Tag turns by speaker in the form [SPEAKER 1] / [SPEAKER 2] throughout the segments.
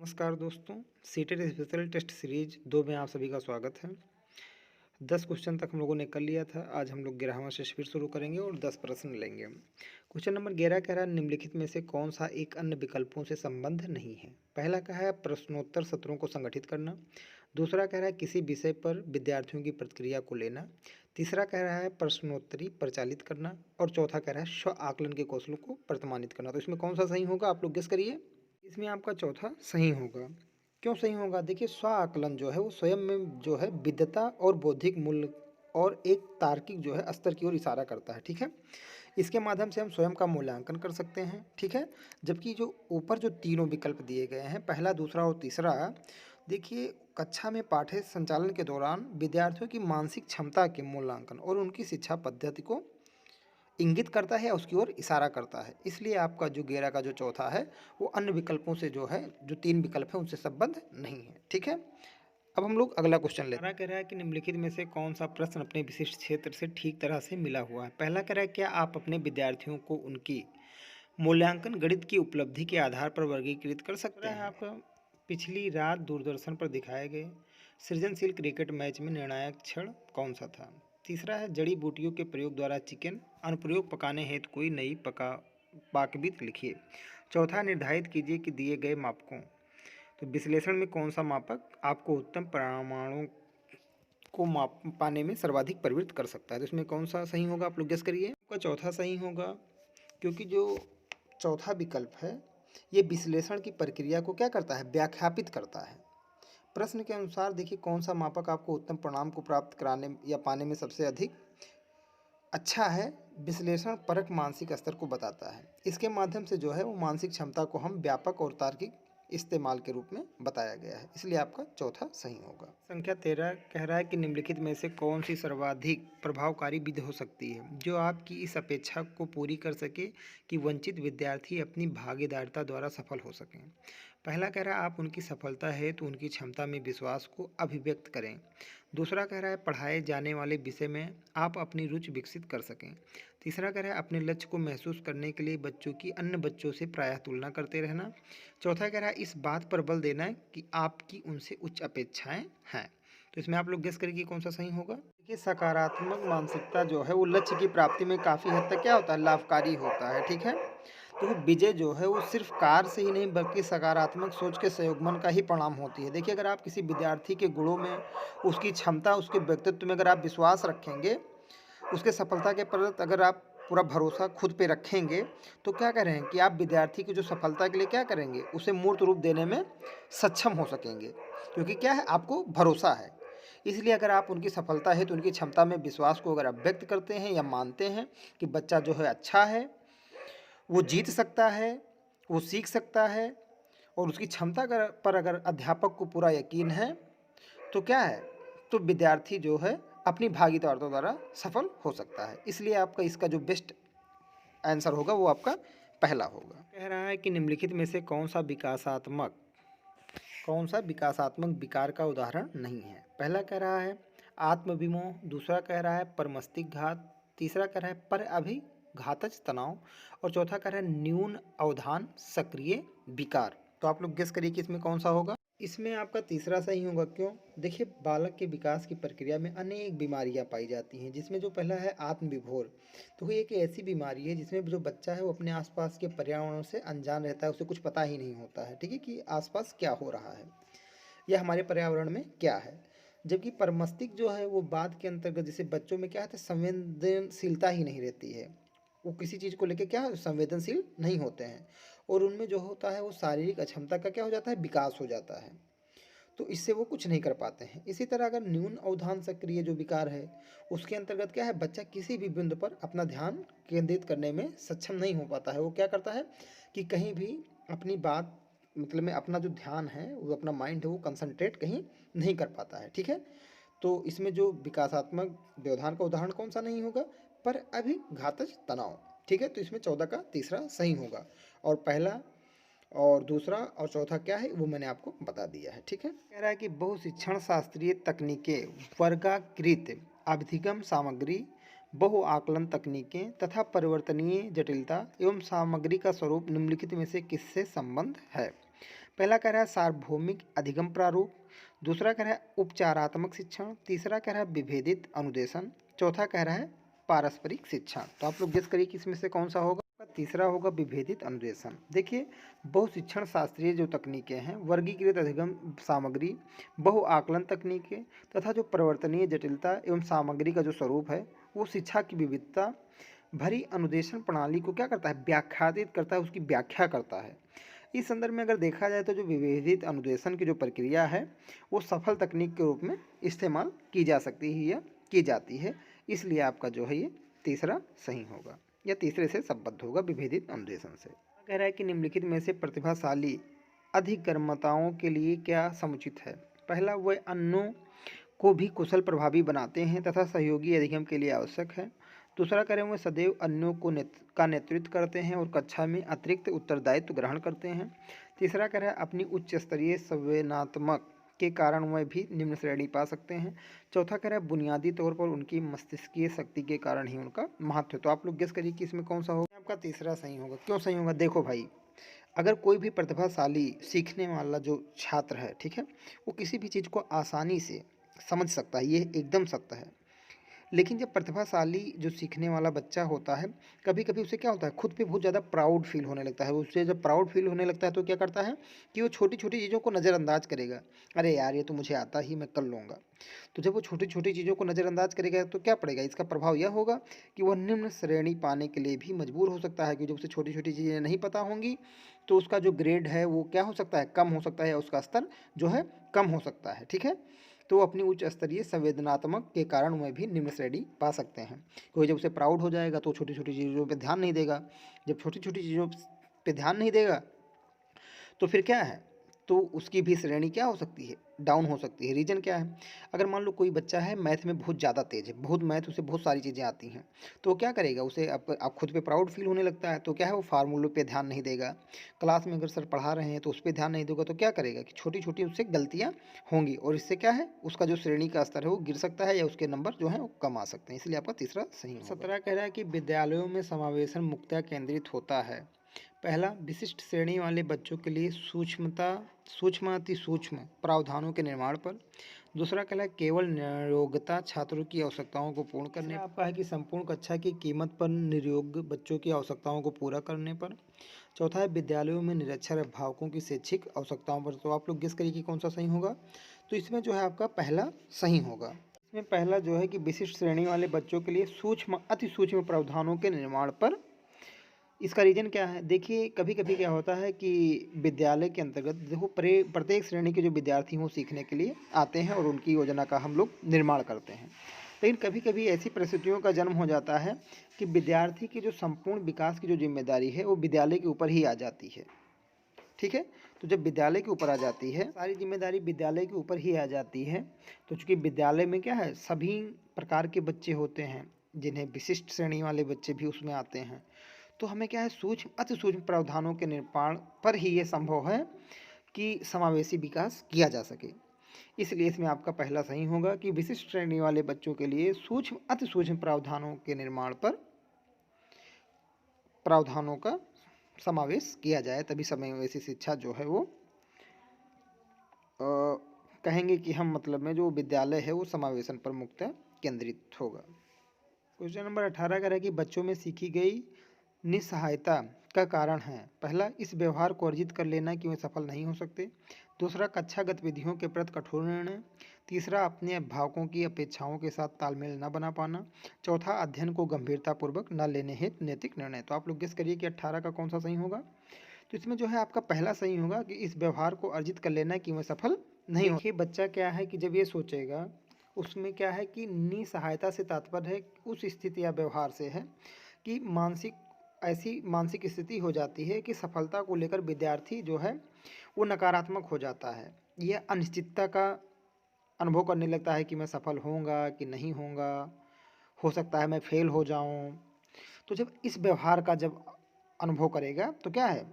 [SPEAKER 1] नमस्कार दोस्तों, CTET special test series 2 में आप सभी का स्वागत है। 10 क्वेश्चन तक हम लोगों ने कर लिया था। आज हम लोग 11वां से फिर शुरू करेंगे और 10 प्रश्न लेंगे। क्वेश्चन नंबर 11 कह रहा है निम्नलिखित में से कौन सा एक अन्य विकल्पों से संबंध नहीं है। पहला कहा है प्रश्नोत्तर सत्रों को संगठित करना। दूसरा कह रहा है किसी विषय पर विद्यार्थियों की प्रतिक्रिया को लेना। तीसरा कह रहा है प्रश्नोत्तरी प्रचालित करना और चौथा कह रहा है स्व आकलन के कौशलों को प्रमाणित करना। तो इसमें कौन सा सही होगा, आप लोग गेस करिए। इसमें आपका चौथा सही होगा। क्यों सही होगा, देखिए स्व आकलन जो है वो स्वयं में जो है विद्यता और बौद्धिक मूल्य और एक तार्किक जो है स्तर की ओर इशारा करता है। ठीक है, इसके माध्यम से हम स्वयं का मूल्यांकन कर सकते हैं। ठीक है, जबकि जो ऊपर जो तीनों विकल्प दिए गए हैं, पहला, दूसरा और तीसरा, देखिए कक्षा में पाठ्य संचालन के दौरान विद्यार्थियों की मानसिक क्षमता के मूल्यांकन और उनकी शिक्षा पद्धति को इंगित करता है, उसकी ओर इशारा करता है। इसलिए आपका जो 11 का जो चौथा है वो अन्य विकल्पों से जो है, जो 3 विकल्प हैं उनसे संबद्ध नहीं है। ठीक है, अब हम लोग अगला क्वेश्चन लेते हैं। कह रहा है कि निम्नलिखित में से कौन सा प्रश्न अपने विशिष्ट क्षेत्र से ठीक तरह से मिला हुआ है। पहला कह रहा है क्या आप अपने विद्यार्थियों को उनकी मूल्यांकन गणित की उपलब्धि के आधार पर वर्गीकृत कर सकते हैं। आप पिछली रात दूरदर्शन पर दिखाए गए सृजनशील क्रिकेट मैच में निर्णायक क्षण कौन सा था। तीसरा है जड़ी बूटियों के प्रयोग द्वारा चिकन अनुप्रयोग पकाने हेतु कोई नई पाकविधि लिखिए। चौथा, निर्धारित कीजिए कि दिए गए मापकों तो विश्लेषण में कौन सा मापक आपको उत्तम परिणामों को माप पाने में सर्वाधिक प्रवृत्त कर सकता है। तो इसमें कौन सा सही होगा, आप लोग गेस करिए। आपका चौथा सही होगा, क्योंकि जो चौथा विकल्प है ये विश्लेषण की प्रक्रिया को क्या करता है, व्याख्यापित करता है। प्रश्न के अनुसार देखिए कौन सा मापक आपको उत्तम परिणाम को प्राप्त कराने या पाने में सबसे अधिक अच्छा है, विश्लेषण परक मानसिक स्तर को बताता है। इसके माध्यम से जो है वो मानसिक क्षमता को हम व्यापक और तार्किक इस्तेमाल के रूप में बताया गया है। इसलिए आपका चौथा सही होगा। संख्या 13 कह रहा है कि निम्नलिखित में से कौन सी सर्वाधिक प्रभावकारी विधि हो सकती है जो आपकी इस अपेक्षा को पूरी कर सके कि वंचित विद्यार्थी अपनी भागीदारिता द्वारा सफल हो सकें। पहला कह रहा है आप उनकी सफलता है तो उनकी क्षमता में विश्वास को अभिव्यक्त करें। दूसरा कह रहा है पढ़ाए जाने वाले विषय में आप अपनी रुचि विकसित कर सकें। तीसरा कह रहा है अपने लक्ष्य को महसूस करने के लिए बच्चों की अन्य बच्चों से प्रायः तुलना करते रहना। चौथा कह रहा है इस बात पर बल देना कि आपकी उनसे उच्च अपेक्षाएं हैं। तो इसमें आप लोग गेस करिए कौन सा सही होगा। देखिए सकारात्मक मानसिकता जो है वो लक्ष्य की प्राप्ति में काफ़ी हद तक क्या होता है, लाभकारी होता है। ठीक है, तो विजय जो है वो सिर्फ कार्य से ही नहीं बल्कि सकारात्मक सोच के संयोगमन का ही परिणाम होती है। देखिए अगर आप किसी विद्यार्थी के गुणों में, उसकी क्षमता, उसके व्यक्तित्व में अगर आप विश्वास रखेंगे, उसके सफलता के प्रति अगर आप पूरा भरोसा खुद पे रखेंगे, तो क्या करें कि आप विद्यार्थी की जो सफलता के लिए क्या करेंगे, उसे मूर्त रूप देने में सक्षम हो सकेंगे, क्योंकि क्या है, आपको भरोसा है। इसलिए अगर आप उनकी सफलता है तो उनकी क्षमता में विश्वास को अगर आप व्यक्त करते हैं या मानते हैं कि बच्चा जो है अच्छा है, वो जीत सकता है, वो सीख सकता है और उसकी क्षमता पर अगर अध्यापक को पूरा यकीन है, तो क्या है, तो विद्यार्थी जो है अपनी भागीदारिता द्वारा सफल हो सकता है। इसलिए आपका इसका जो बेस्ट आंसर होगा वो आपका पहला होगा। कह रहा है कि निम्नलिखित में से कौन सा विकासात्मक विकार का उदाहरण नहीं है। पहला कह रहा है आत्मविमोह, दूसरा कह रहा है परमस्तिक घात, तीसरा कह रहा है पर अभिघातज तनाव और चौथा कह रहा है न्यून अवधान सक्रिय विकार। तो आप लोग गेस करिए कि इसमें कौन सा होगा। इसमें आपका तीसरा सही होगा। क्यों, देखिए बालक के विकास की प्रक्रिया में अनेक बीमारियां पाई जाती हैं, जिसमें जो पहला है आत्मविभोर। तो ये एक ऐसी बीमारी है जिसमें जो बच्चा है वो अपने आसपास के पर्यावरण से अनजान रहता है, उसे कुछ पता ही नहीं होता है। ठीक है, कि आसपास क्या हो रहा है या हमारे पर्यावरण में क्या है। जबकि परमस्तिक जो है वो बात के अंतर्गत, जैसे बच्चों में क्या है, संवेदनशीलता ही नहीं रहती है, वो किसी चीज़ को लेकर क्या संवेदनशील नहीं होते हैं और उनमें जो होता है वो शारीरिक अक्षमता का क्या हो जाता है, विकास हो जाता है, तो इससे वो कुछ नहीं कर पाते हैं। इसी तरह अगर न्यून अवधान सक्रिय जो विकार है, उसके अंतर्गत क्या है, बच्चा किसी भी बिंदु पर अपना ध्यान केंद्रित करने में सक्षम नहीं हो पाता है। वो क्या करता है कि कहीं भी अपनी बात मतलब में अपना जो ध्यान है, वो अपना माइंड है, वो कंसंट्रेट कहीं नहीं कर पाता है। ठीक है, तो इसमें जो विकासात्मक व्यवधान का उदाहरण कौन सा नहीं होगा, पर अभिघातज तनाव। ठीक है, तो इसमें 14 का तीसरा सही होगा और पहला और दूसरा और चौथा क्या है वो मैंने आपको बता दिया है। ठीक है, कह रहा है कि बहुशिक्षण शास्त्रीय तकनीकें, वर्गीकृत अभिगम सामग्री, बहु आकलन तकनीकें तथा परिवर्तनीय जटिलता एवं सामग्री का स्वरूप निम्नलिखित में से किससे संबंध है। पहला कह रहा है सार्वभौमिक अधिगम प्रारूप, दूसरा कह रहा है उपचारात्मक शिक्षण, तीसरा कह रहा है विभेदित अनुदेशन, चौथा कह रहा है पारस्परिक शिक्षण। तो आप लोग गेस करिए कि इसमें से कौन सा होगा। तीसरा होगा विभेदित अनुदेशन। देखिए, बहुशिक्षण शास्त्रीय जो तकनीकें हैं, वर्गीकृत अधिगम सामग्री, बहु आकलन तकनीकें तथा जो परिवर्तनीय जटिलता एवं सामग्री का जो स्वरूप है, वो शिक्षा की विविधता भरी अनुदेशन प्रणाली को क्या करता है, व्याख्यातित करता है, उसकी व्याख्या करता है। इस संदर्भ में अगर देखा जाए तो जो विभेदित अनुदेशन की जो प्रक्रिया है, वो सफल तकनीक के रूप में इस्तेमाल की जा सकती है या की जाती है। इसलिए आपका जो है ये तीसरा सही होगा या तीसरे से संबद्ध होगा विभेदित अनुदेशन से। कह रहा है कि निम्नलिखित में से प्रतिभाशाली अधिकर्मताओं के लिए क्या समुचित है। पहला, वह अन्यों को भी कुशल प्रभावी बनाते हैं तथा सहयोगी अधिगम के लिए आवश्यक है। दूसरा करें, वे सदैव अन्यों का नेतृत्व करते हैं और कक्षा में अतिरिक्त उत्तरदायित्व ग्रहण करते हैं। तीसरा करें, अपनी उच्च स्तरीय संवेदनात्मक के कारण वह भी निम्न श्रेणी पा सकते हैं। चौथा कह रहा है बुनियादी तौर पर उनकी मस्तिष्कीय शक्ति के कारण ही उनका महत्व है। तो आप लोग गेस करिए कि इसमें कौन सा होगा। आपका तीसरा सही होगा। क्यों सही होगा, देखो भाई, अगर कोई भी प्रतिभाशाली सीखने वाला जो छात्र है, ठीक है, वो किसी भी चीज़ को आसानी से समझ सकता है, ये एकदम सत्य है। लेकिन जब प्रतिभाशाली जो सीखने वाला बच्चा होता है, कभी कभी उसे क्या होता है, खुद पे बहुत ज़्यादा प्राउड फील होने लगता है। उसे जब प्राउड फील होने लगता है तो क्या करता है कि वो छोटी छोटी चीज़ों को नज़रअंदाज करेगा। अरे यार, ये तो मुझे आता ही, मैं कर लूँगा। तो जब वो छोटी छोटी चीज़ों को नज़रअंदाज करेगा तो क्या पड़ेगा, इसका प्रभाव यह होगा कि वह निम्न श्रेणी पाने के लिए भी मजबूर हो सकता है। कि जब उसे छोटी छोटी चीज़ें नहीं पता होंगी तो उसका जो ग्रेड है वो क्या हो सकता है, कम हो सकता है, या उसका स्तर जो है कम हो सकता है। ठीक है, तो अपनी उच्च स्तरीय संवेदनात्मक के कारण वह भी निम्न श्रेणी पा सकते हैं। क्योंकि जब उसे प्राउड हो जाएगा तो छोटी छोटी चीज़ों पे ध्यान नहीं देगा। जब छोटी छोटी चीज़ों पे ध्यान नहीं देगा तो फिर क्या है, तो उसकी भी श्रेणी क्या हो सकती है, डाउन हो सकती है। रीज़न क्या है, अगर मान लो कोई बच्चा है मैथ में बहुत ज़्यादा तेज़ है, बहुत मैथ, उसे बहुत सारी चीज़ें आती हैं, तो वो क्या करेगा, उसे आप खुद पे प्राउड फील होने लगता है, तो क्या है, वो फार्मूलों पे ध्यान नहीं देगा। क्लास में अगर सर पढ़ा रहे हैं तो उस पर ध्यान नहीं देगा, तो क्या करेगा कि छोटी छोटी उससे गलतियाँ होंगी और इससे क्या है, उसका जो श्रेणी का स्तर है वो गिर सकता है या उसके नंबर जो है वो कम आ सकते हैं। इसलिए आपका तीसरा सही होगा। 17 कह रहा है कि विद्यालयों में समावेशन मुख्यतः केंद्रित होता है। पहला, विशिष्ट श्रेणी वाले बच्चों के लिए सूक्ष्म अति सूक्ष्म प्रावधानों के निर्माण पर। दूसरा कहला है केवल नियोग्यता छात्रों की आवश्यकताओं को पूर्ण करने। आपका है कि संपूर्ण कक्षा की कीमत पर निर्योग्य बच्चों की आवश्यकताओं को पूरा करने पर। चौथा है विद्यालयों में निरक्षर अभिभावकों की शैक्षिक आवश्यकताओं पर। तो आप लोग गेस करिए कि कौन सा सही होगा। तो इसमें जो है आपका पहला सही होगा। इसमें पहला जो है कि विशिष्ट श्रेणी वाले बच्चों के लिए सूक्ष्म अति सूक्ष्म प्रावधानों के निर्माण पर। इसका रीज़न क्या है, देखिए कभी कभी क्या होता है कि विद्यालय के अंतर्गत देखो प्रत्येक श्रेणी के जो विद्यार्थी हों सीखने के लिए आते हैं और उनकी योजना का हम लोग निर्माण करते हैं। लेकिन कभी कभी ऐसी परिस्थितियों का जन्म हो जाता है कि विद्यार्थी की जो संपूर्ण विकास की जो जिम्मेदारी है वो विद्यालय के ऊपर ही आ जाती है। ठीक है, तो जब विद्यालय के ऊपर आ जाती है, सारी जिम्मेदारी विद्यालय के ऊपर ही आ जाती है। तो चूंकि विद्यालय में क्या है, सभी प्रकार के बच्चे होते हैं, जिन्हें विशिष्ट श्रेणी वाले बच्चे भी उसमें आते हैं। तो हमें क्या है, सूक्ष्म अति सूक्ष्म प्रावधानों के निर्माण पर ही ये संभव है कि समावेशी विकास किया जा सके। इसलिए इसमें आपका पहला सही होगा कि विशिष्ट श्रेणी वाले बच्चों के लिए सूक्ष्म अति सूक्ष्म प्रावधानों के निर्माण पर प्रावधानों का समावेश किया जाए, तभी समावेशी शिक्षा जो है वो कहेंगे कि हम मतलब में जो विद्यालय है वो समावेशन पर मुख्यतः केंद्रित होगा। क्वेश्चन नंबर 18 का है कि बच्चों में सीखी गई निस्सहायता का कारण है। पहला, इस व्यवहार को अर्जित कर लेना कि वे सफल नहीं हो सकते। दूसरा, कक्षा गतिविधियों के प्रति कठोर निर्णय। तीसरा, अपने अभिभावकों की अपेक्षाओं के साथ तालमेल न बना पाना। चौथा, अध्ययन को गंभीरतापूर्वक न लेने हेतु नैतिक निर्णय। तो आप लोग गेस करिए कि 18 का कौन सा सही होगा। तो इसमें जो है आपका पहला सही होगा कि इस व्यवहार को अर्जित कर लेना कि वह सफल नहीं हो। देखिए बच्चा क्या है कि जब ये सोचेगा, उसमें क्या है कि निसहायता से तात्पर्य है उस स्थिति या व्यवहार से है कि ऐसी मानसिक स्थिति हो जाती है कि सफलता को लेकर विद्यार्थी जो है वो नकारात्मक हो जाता है। यह अनिश्चितता का अनुभव करने लगता है कि मैं सफल होऊंगा कि नहीं होऊंगा, हो सकता है मैं फेल हो जाऊं। तो जब इस व्यवहार का जब अनुभव करेगा तो क्या है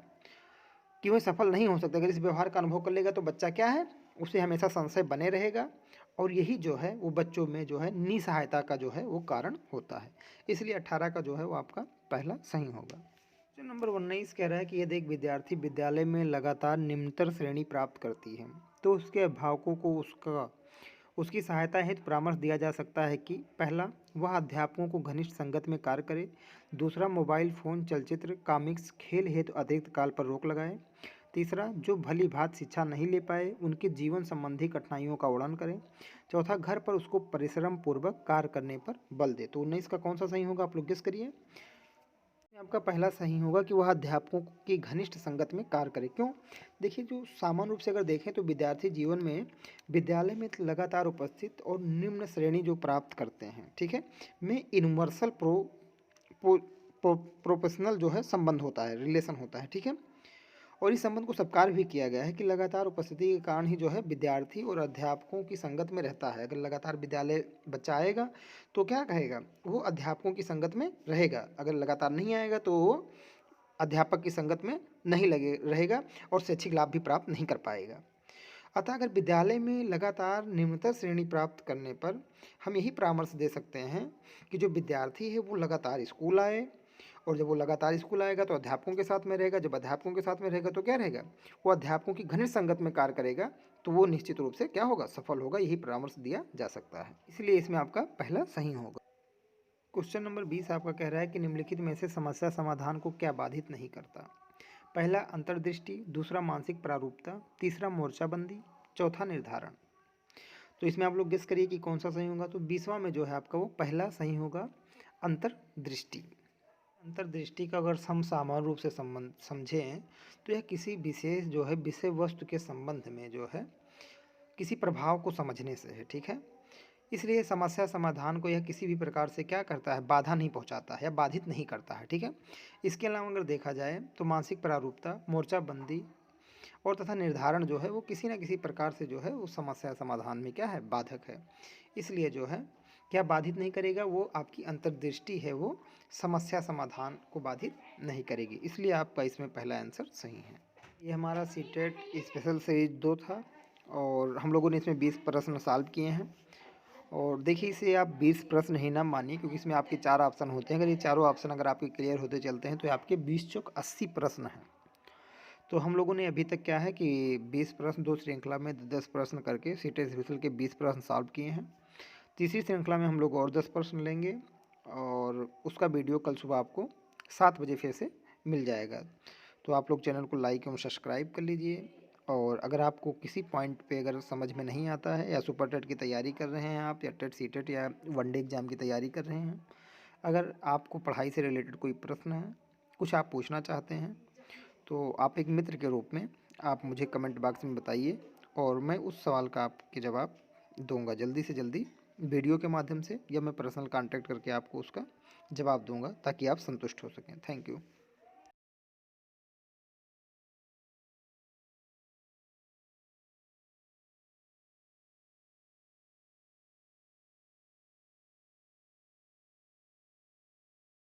[SPEAKER 1] कि वह सफल नहीं हो सकता। अगर इस व्यवहार का अनुभव कर लेगा तो बच्चा क्या है, उसे हमेशा संशय बने रहेगा और यही जो है वो बच्चों में जो है निसहायता का जो है वो कारण होता है। इसलिए 18 का जो है वो आपका पहला सही होगा। क्वेश्चन नंबर 19 कह रहा है कि यदि एक विद्यार्थी विद्यालय में लगातार निम्नतर श्रेणी प्राप्त करती है तो उसके अभिभावकों को उसकी सहायता हेतु परामर्श दिया जा सकता है कि पहला, वह अध्यापकों को घनिष्ठ संगत में कार्य करे। दूसरा, मोबाइल फ़ोन, चलचित्र, कॉमिक्स, खेल हेतु अतिरिक्त काल पर रोक लगाए। तीसरा, जो भली भांति शिक्षा नहीं ले पाए उनके जीवन संबंधी कठिनाइयों का वर्णन करें। चौथा, घर पर उसको परिश्रम पूर्वक कार्य करने पर बल दे। तो 19 का कौन सा सही होगा, आप लोग गेस करिए। आपका पहला सही होगा कि वह अध्यापकों की घनिष्ठ संगत में कार्य करे। क्यों? देखिए, जो सामान्य रूप से अगर देखें तो विद्यार्थी जीवन में विद्यालय में लगातार उपस्थित और निम्न श्रेणी जो प्राप्त करते हैं, ठीक है, में यूनिवर्सल प्रोफेशनल जो है संबंध होता है, रिलेशन होता है, ठीक है। और इस संबंध को स्वीकार भी किया गया है कि लगातार उपस्थिति के कारण ही जो है विद्यार्थी और अध्यापकों की संगत में रहता है। अगर लगातार विद्यालय बच्चा आएगा तो क्या कहेगा, वो अध्यापकों की संगत में रहेगा। अगर लगातार नहीं आएगा तो वो अध्यापक की संगत में नहीं लगे रहेगा और शैक्षिक लाभ भी प्राप्त नहीं कर पाएगा। अतः अगर विद्यालय में लगातार निम्नतर श्रेणी प्राप्त करने पर हम यही परामर्श दे सकते हैं कि जो विद्यार्थी है वो लगातार स्कूल आए, और जब वो लगातार स्कूल आएगा तो अध्यापकों के साथ में रहेगा। जब अध्यापकों के साथ में रहेगा तो क्या रहेगा, वो अध्यापकों की घनिष्ठ संगत में कार्य करेगा, तो वो निश्चित रूप से क्या होगा, सफल होगा। यही परामर्श दिया जा सकता है, इसलिए इसमें आपका पहला सही होगा। क्वेश्चन नंबर 20 आपका कह रहा है कि निम्नलिखित में से समस्या समाधान को क्या बाधित नहीं करता। पहला, अंतर्दृष्टि। दूसरा, मानसिक प्रारूपता। तीसरा, मोर्चाबंदी। चौथा, निर्धारण। तो इसमें आप लोग गेस करिए कि कौन सा सही होगा। तो 20वां में जो है आपका वो पहला सही होगा, अंतर्दृष्टि। अंतर्दृष्टि का अगर हम सामान्य रूप से संबंध समझें तो यह किसी विशेष जो है विषय वस्तु के संबंध में जो है किसी प्रभाव को समझने से है, ठीक है। इसलिए समस्या समाधान को यह किसी भी प्रकार से क्या करता है, बाधा नहीं पहुंचाता है या बाधित नहीं करता है, ठीक है। इसके अलावा अगर देखा जाए तो मानसिक प्रारूपता, मोर्चाबंदी और तथा निर्धारण जो है वो किसी न किसी प्रकार से जो है वो समस्या समाधान में क्या है, बाधक है। इसलिए जो है क्या बाधित नहीं करेगा, वो आपकी अंतर्दृष्टि है वो समस्या समाधान को बाधित नहीं करेगी। इसलिए आपका इसमें पहला आंसर सही है। ये हमारा सीटेट स्पेशल सीरीज 2 था और हम लोगों ने इसमें 20 प्रश्न सॉल्व किए हैं। और देखिए, इसे आप 20 प्रश्न ही ना मानिए, क्योंकि इसमें आपके 4 ऑप्शन होते हैं। अगर ये चारों ऑप्शन अगर आपके क्लियर होते चलते हैं तो आपके 20 चौक 80 प्रश्न हैं। तो हम लोगों ने अभी तक क्या है कि 20 प्रश्न 2 श्रृंखला में 10 प्रश्न करके सीटेट स्पेशल के 20 प्रश्न सॉल्व किए हैं। तीसरी श्रृंखला में हम लोग और 10 प्रश्न लेंगे और उसका वीडियो कल सुबह आपको 7 बजे फिर से मिल जाएगा। तो आप लोग चैनल को लाइक एवं सब्सक्राइब कर लीजिए। और अगर आपको किसी पॉइंट पे अगर समझ में नहीं आता है, या सुपर टेट की तैयारी कर रहे हैं आप, या टेट सीटेट या वनडे एग्ज़ाम की तैयारी कर रहे हैं, अगर आपको पढ़ाई से रिलेटेड कोई प्रश्न है, कुछ आप पूछना चाहते हैं, तो आप एक मित्र के रूप में आप मुझे कमेंट बॉक्स में बताइए और मैं उस सवाल का आपके जवाब दूंगा जल्दी से जल्दी, वीडियो के माध्यम से, या मैं पर्सनल कांटेक्ट करके आपको उसका जवाब दूंगा ताकि आप संतुष्ट हो सकें। Thank you.